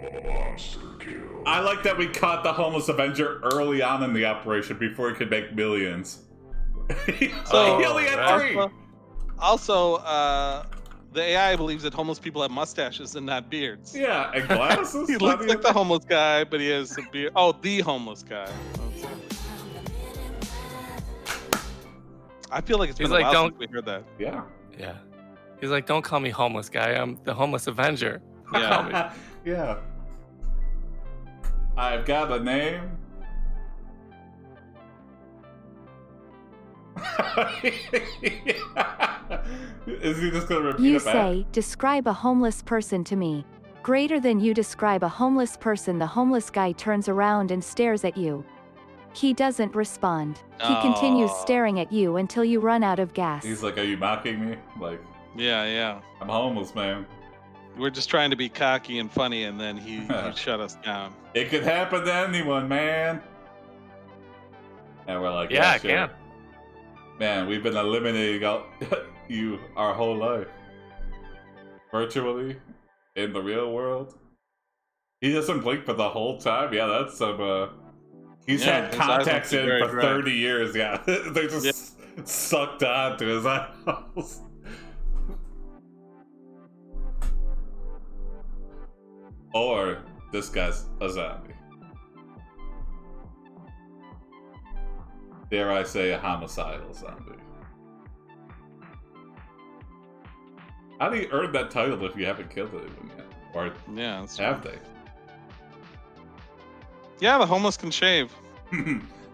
I like that we caught the homeless Avenger early on in the operation before he could make millions. So, he only had 3. Also, the AI believes that homeless people have mustaches and not beards. Yeah, and glasses. He looks like the homeless guy, but he has a beard. Oh, the homeless guy. I feel like it's been He's a like, while don't- since we heard that. Yeah. Yeah. He's like, don't call me homeless guy. I'm the homeless Avenger. Yeah. Yeah. I've got a name. Is he just gonna repeat You it back? say, describe a homeless person to me. Greater than you describe a homeless person. The homeless guy turns around and stares at you. He doesn't respond. He continues Oh. staring at you until you run out of gas. He's like, are you mocking me? Like, Yeah. I'm homeless, man. We're just trying to be cocky and funny, and then he shut us down. It could happen to anyone, man. And we're like, Yeah, it sure. can. Man, we've been eliminating you our whole life. Virtually, in the real world. He doesn't blink for the whole time. Yeah, that's some, he's Yeah, had his eyes must contacts be in very for dry. 30 years, yeah. They just sucked on to his eyeballs. Or, this guy's a zombie. Dare I say a homicidal zombie. How do you earn that title if you haven't killed anyone yet? Or Yeah. That's have they? Yeah, the homeless can shave.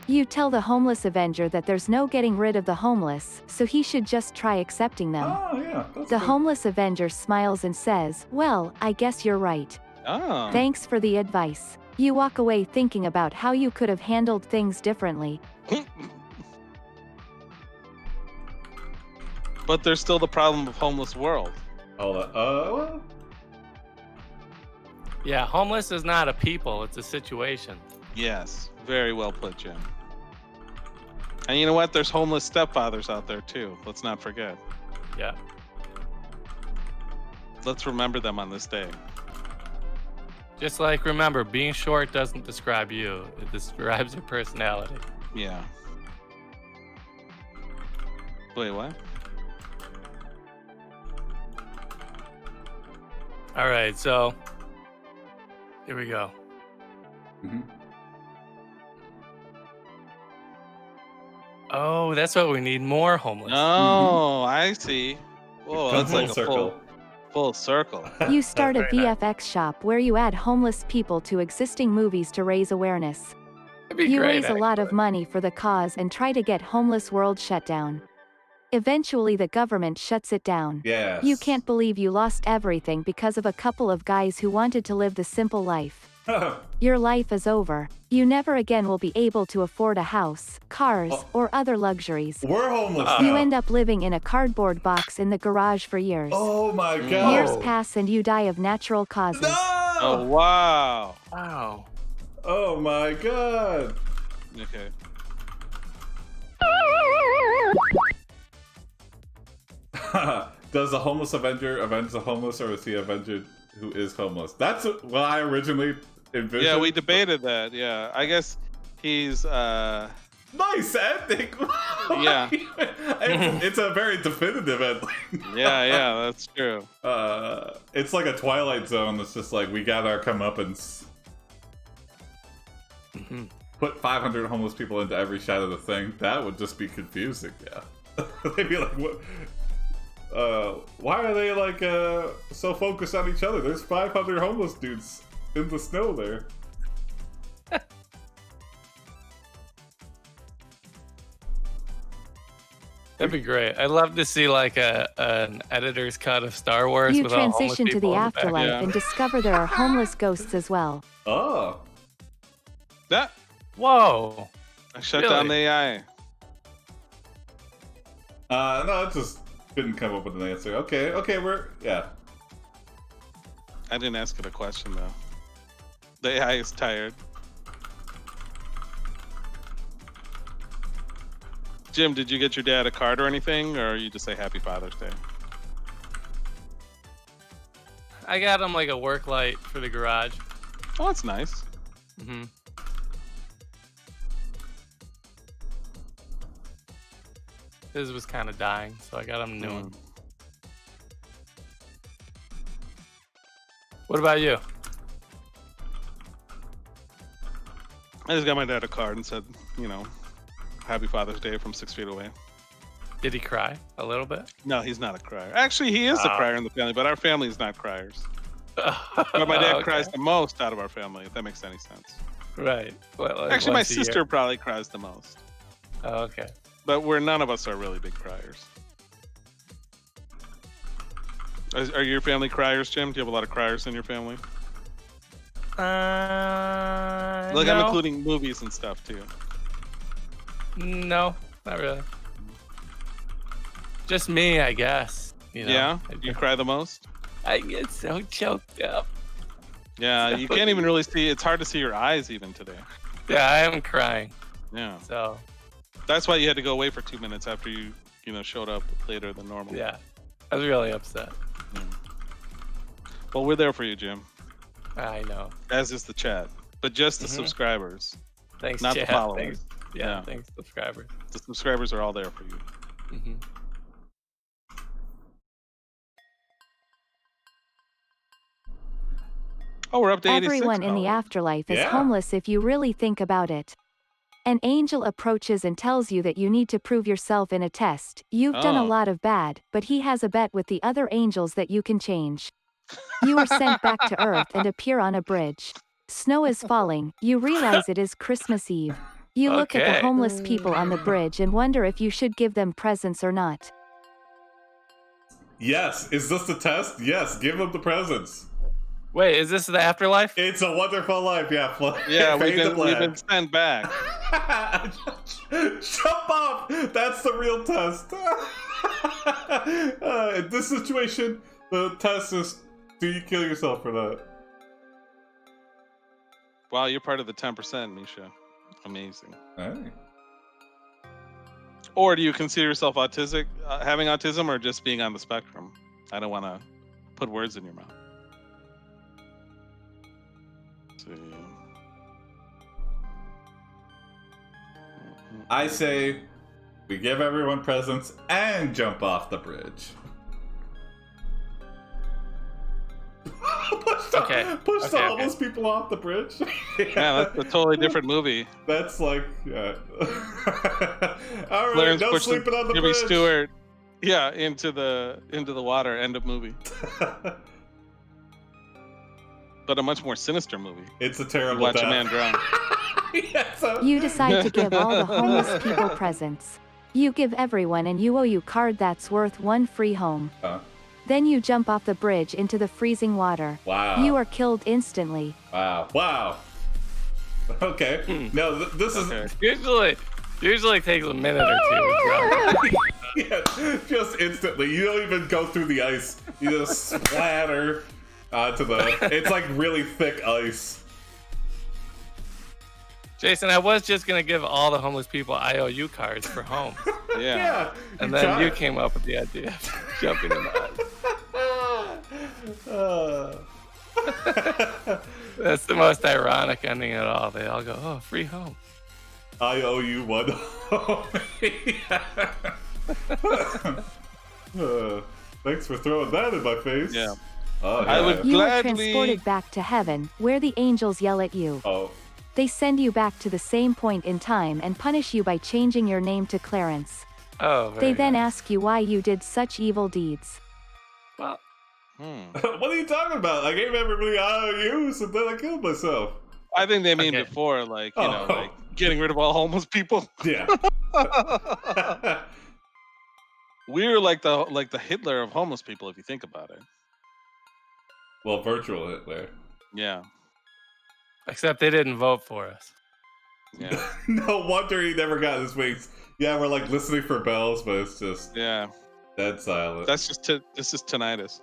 You tell the homeless Avenger that there's no getting rid of the homeless, so he should just try accepting them. Oh, yeah. That's The good. homeless Avenger smiles and says, well, I guess you're right. Oh. Thanks for the advice. You walk away thinking about how you could have handled things differently. But there's still the problem of homeless world. Hold on. Well, Yeah, homeless is not a people, it's a situation. Yes. Very well put, Jim. And you know what? There's homeless stepfathers out there too. Let's not forget. Yeah. Let's remember them on this day. Just like, remember, being short doesn't describe you. It describes your personality. Yeah. Wait, what? All right, so here we go. mhm. Oh, that's what we need, more homeless. Oh, I see. Whoa, Come that's like full a circle. full circle. You start a Very nice. VFX shop where you add homeless people to existing movies to raise awareness. That'd be You great, raise a lot of actually. money for the cause and try to get homeless world shut down. Eventually the government shuts it down. Yes. You can't believe you lost everything because of a couple of guys who wanted to live the simple life. Your life is over. You never again will be able to afford a house, cars, Oh. or other luxuries. We're homeless You now. end up living in a cardboard box in the garage for years. Oh my god. Years pass and you die of natural causes. No! Oh, wow. Wow. Oh my god. Okay. Does the homeless Avenger avenge the homeless, or is he Avenger who is homeless? That's what I originally envisioned. Yeah, we debated that. Yeah, I guess he's Nice ending. Yeah. it's a very definitive ending. yeah, that's true. It's like a Twilight Zone that's just like, we got our comeuppance. Mhm. Put 500 homeless people into every shot of the thing. That would just be confusing, yeah. They'd be like, what? Why are they like so focused on each other? There's 500 homeless dudes in the snow there. That'd be great. I'd love to see like an editor's cut of Star Wars. You with all homeless transition to people the in the back. afterlife Yeah. and discover there are homeless ghosts as well. Oh. That Whoa. I shut down the AI. No, it just couldn't come up with an answer. Okay, yeah. I didn't ask it a question though. The AI is tired. Jim, did you get your dad a card or anything, or you just say Happy Father's Day? I got him like a work light for the garage. Oh, that's nice. Mm-hmm. His was kind of dying, so I got him a new one. What about you? I just got my dad a card and said, Happy Father's Day from 6 feet away. Did he cry a little bit? No, he's not a crier. Actually, he is the crier in the family, but our family is not criers. But my dad cries the most out of our family, if that makes any sense. Right. Well, like Actually, my once a year. sister probably cries the most. Oh, okay. But none of us are really big criers. Are your family criers, Jim? Do you have a lot of criers in your family? Look, no. I'm including movies and stuff too. No, not really. Just me, I guess. Yeah? Do you cry the most? I get so choked up. Yeah, you can't even really see. It's hard to see your eyes even today. Yeah, I am crying. Yeah. So. That's why you had to go away for 2 minutes after you showed up later than normal. Yeah. I was really upset. Yeah. Well, we're there for you, Jim. I know. As is the chat. But just the subscribers. Thanks, not chat. the followers. Thanks. Yeah, thanks, subscribers. The subscribers are all there for you. Mm-hmm. Oh, we're up to 86 Everyone in the followers. afterlife is Yeah. homeless if you really think about it. An angel approaches and tells you that you need to prove yourself in a test. You've done a Oh. lot of bad, but he has a bet with the other angels that you can change. You are sent back to Earth and appear on a bridge. Snow is falling. You realize it is Christmas Eve. You look at the Okay. homeless people on the bridge and wonder if you should give them presents or not. Yes. Is this the test? Yes. Give them the presents. Wait, is this the afterlife? It's a wonderful life. Yeah. Yeah, Fade to we've black. been sent back. Jump off! That's the real test. In this situation, the test is: do you kill yourself for that? Wow, you're part of the 10%, Misha. Amazing. Hey. Or do you consider yourself autistic, having autism, or just being on the spectrum? I don't want to put words in your mouth. Let's see. I say we give everyone presents and jump off the bridge. Push the homeless people off the bridge. Yeah, that's a totally different movie. That's like, yeah. All right, Clarence no pushed sleeping on the Jimmy bridge. Stewart, yeah, into the water. End of movie. But a much more sinister movie. It's a terrible Watch death. a man drown. You decide to give all the homeless people presents. You give everyone an UOU card that's worth 1 free home. Then you jump off the bridge into the freezing water. Wow. You are killed instantly. Wow. Okay. No, this is Usually takes a minute or two. yeah, just instantly. You don't even go through the ice. You just splatter onto it's like really thick ice. Jason, I was just gonna give all the homeless people IOU cards for home. Yeah. And then you came up with the idea of jumping in the ice. That's the most ironic ending at all. They all go, "Oh, free home." I owe you one. Thanks for throwing that in my face. Yeah. Oh, yeah. I would You are gladly. transported back to heaven, where the angels yell at you. Oh. They send you back to the same point in time and punish you by changing your name to Clarence. Oh, They then nice. ask you why you did such evil deeds. Well, What are you talking about? I gave everybody IOUs and then I killed myself. I think they mean Okay. before, like you know, Oh. like getting rid of all homeless people. Yeah. We're like the Hitler of homeless people, if you think about it. Well, virtual Hitler. Yeah. Except they didn't vote for us. Yeah. No wonder he never got his wings. Yeah, we're like listening for bells, but it's just dead silent. This is tinnitus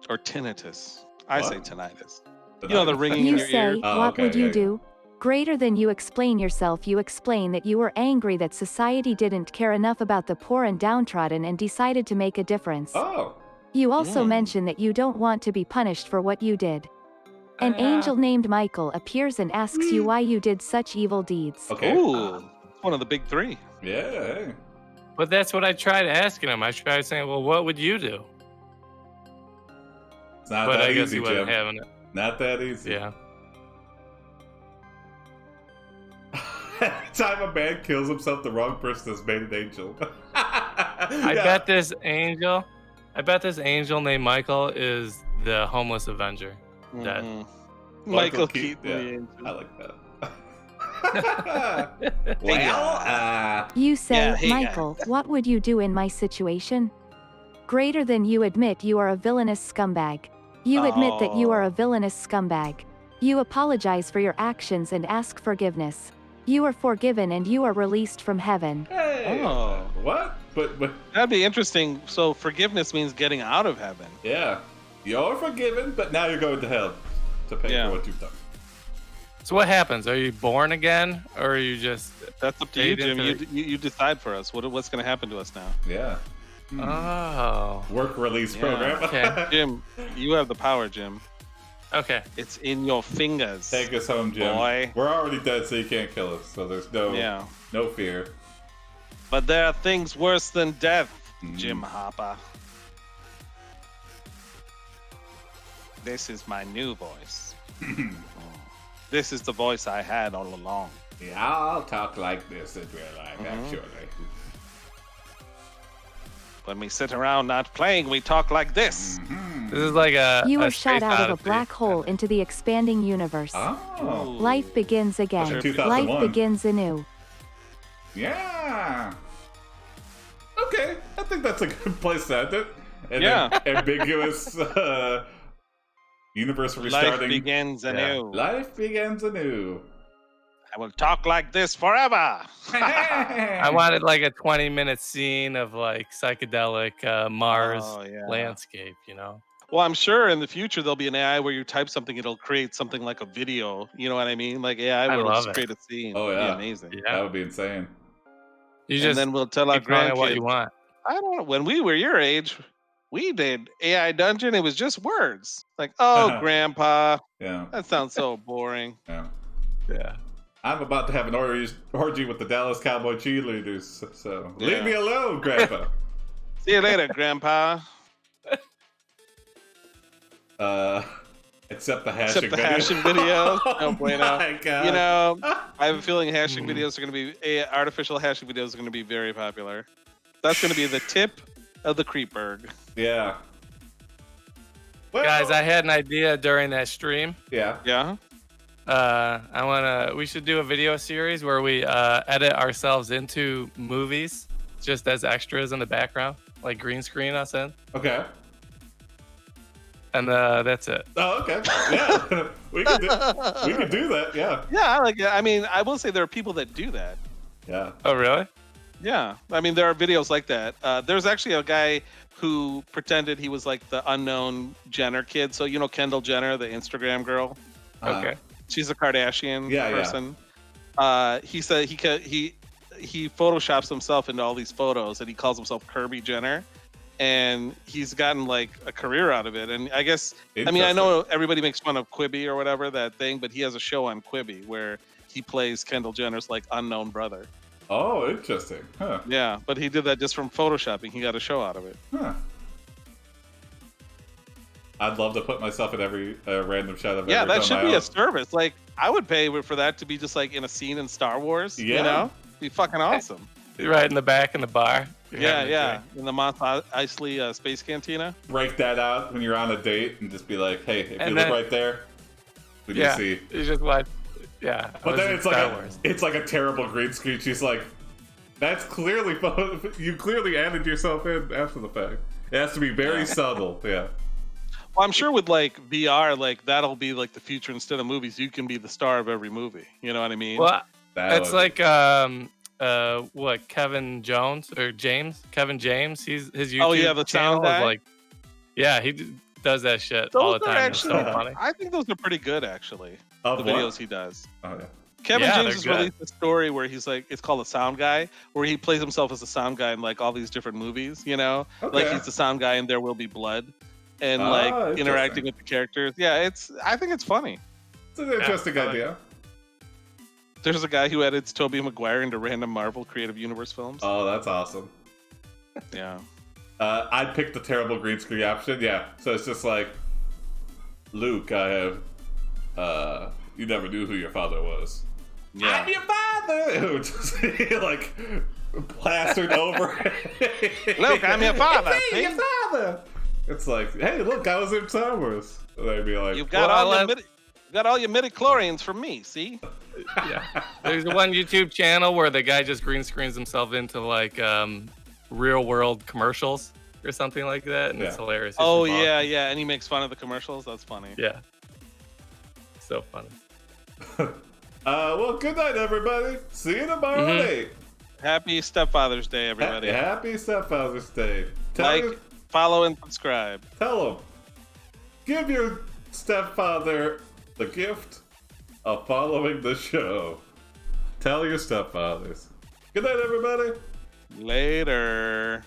or tinnitus. I say tinnitus. You know, the ringing in You your say, ear. what would you do? Greater than you explain yourself, you explain that you were angry that society didn't care enough about the poor and downtrodden and decided to make a difference. Oh. You also mention that you don't want to be punished for what you did. An angel named Michael appears and asks you why you did such evil deeds. Okay. Ooh, one of the big three. Yeah. Hey. But that's what I tried asking him. I tried saying, well, what would you do? It's not but that I guess easy, he wasn't Jim. having it. Not that easy. Yeah. Time a man kills himself, the wrong person has made an angel. I bet this angel named Michael is the homeless Avenger. Dead. Michael Keaton. Yeah, I like that. Well, you say, Michael, what would you do in my situation? Greater than you admit you are a villainous scumbag. You admit that you are a villainous scumbag. You apologize for your actions and ask forgiveness. You are forgiven and you are released from heaven. Hey. What? But that'd be interesting. So forgiveness means getting out of heaven. Yeah. You're forgiven, but now you're going to hell to pay for what you've done. So what happens? Are you born again, or are you just? That's up to you, Jim. You decide for us. What's going to happen to us now? Yeah. Oh. Work release program. Okay. Jim, you have the power, Jim. Okay. It's in your fingers. Take us home, Jim. Boy. We're already dead, so you can't kill us. So there's no fear. But there are things worse than death, Jim Hopper. This is my new voice. This is the voice I had all along. Yeah, I'll talk like this in real life, actually. When we sit around not playing, we talk like this. This is like You a were shot out of a Odyssey. black hole into the expanding universe. Oh. Life begins again. Like 2001. Life begins anew. Yeah. Okay, I think that's a good place to end it. And ambiguous universe restarting. Life begins anew. Life begins anew. I will talk like this forever. I wanted like a 20-minute scene of like psychedelic Mars landscape, you know? Well, I'm sure in the future there'll be an AI where you type something, it'll create something like a video. You know what I mean? Like AI will just create a scene. Oh, It'd yeah. be amazing. Yeah. That would be insane. And then we'll tell our grandkids what you want. I don't know. When we were your age, we did AI Dungeon. It was just words. Like, oh, Grandpa. Yeah. That sounds so boring. Yeah. Yeah. I'm about to have an orgy with the Dallas Cowboy cheerleaders, so leave me alone, Grandpa. See you later, Grandpa. Except the hashing video. Hashing video. No bueno. My God. You know, I have a feeling hashing videos are going to be artificial hashing videos are going to be very popular. That's going to be the tip of the Creepberg. Yeah. Well, Guys, I had an idea during that stream. Yeah. Yeah. We should do a video series where we edit ourselves into movies just as extras in the background, like green screen us in. Okay. And that's it. Oh, okay. Yeah. we could do that, yeah. Yeah, I like it. I mean, I will say there are people that do that. Yeah. Oh, really? Yeah. I mean, there are videos like that. There's actually a guy who pretended he was like the unknown Jenner kid. So, you know, Kendall Jenner, the Instagram girl. Okay. She's a Kardashian person. Yeah. He said he photoshops himself into all these photos and he calls himself Kirby Jenner. And he's gotten like a career out of it. And I guess, I mean, I know everybody makes fun of Quibi or whatever, that thing, but he has a show on Quibi where he plays Kendall Jenner's like unknown brother. Oh, interesting. Huh. Yeah, but he did that just from photoshopping. He got a show out of it. Huh. I'd love to put myself in every random shot of Yeah, that should be a service. Like, I would pay for that to be just like in a scene in Star Wars. Yeah. You know? Be fucking awesome. Right in the back in the bar. Yeah. In the Mos Eisley Space Cantina. Break that out when you're on a date and just be like, hey, if you look right there, what do you see? You just like, yeah. But then it's like a terrible green screen. She's like, That's clearly you clearly added yourself in after the fact. It has to be very subtle. Yeah. Well, I'm sure with like VR, like that'll be like the future. Instead of movies, you can be the star of every movie. You know what I mean? Well, it's like what Kevin Jones or James? Kevin James. His YouTube the channel sound guy? is like, yeah, he does that shit all the Those are time. actually, It's so funny. I think those are pretty good actually. Of The what? videos he does. Oh yeah. Kevin Yeah, James they're has good. released a story where he's like, it's called a sound guy, where he plays himself as a sound guy in like all these different movies, you know? Okay. Like he's the sound guy in There Will Be Blood and like interesting. interacting with the characters. Yeah, I think it's funny. It's an interesting idea. There's a guy who edits Tobey Maguire into random Marvel Creative Universe films. Oh, that's awesome. Yeah. I picked the terrible green screen option. Yeah, so it's just like, Luke, I have. You never knew who your father was. Yeah. I'm your father. It would just be like plastered over. Look, I'm your father. It's your father. It's like, hey, look, I was in Star Wars. And they'd be like, You've got all your midichlorians from me. See? Yeah. There's one YouTube channel where the guy just green screens himself into like real world commercials or something like that, and it's hilarious. Oh yeah, and he makes fun of the commercials. That's funny. Yeah. So funny. well, good night, everybody. See you tomorrow night. Happy Stepfather's Day, everybody. Happy Stepfather's Day. Follow, and subscribe. Tell them. Give your stepfather the gift of following the show. Tell your stepfathers. Good night, everybody. Later.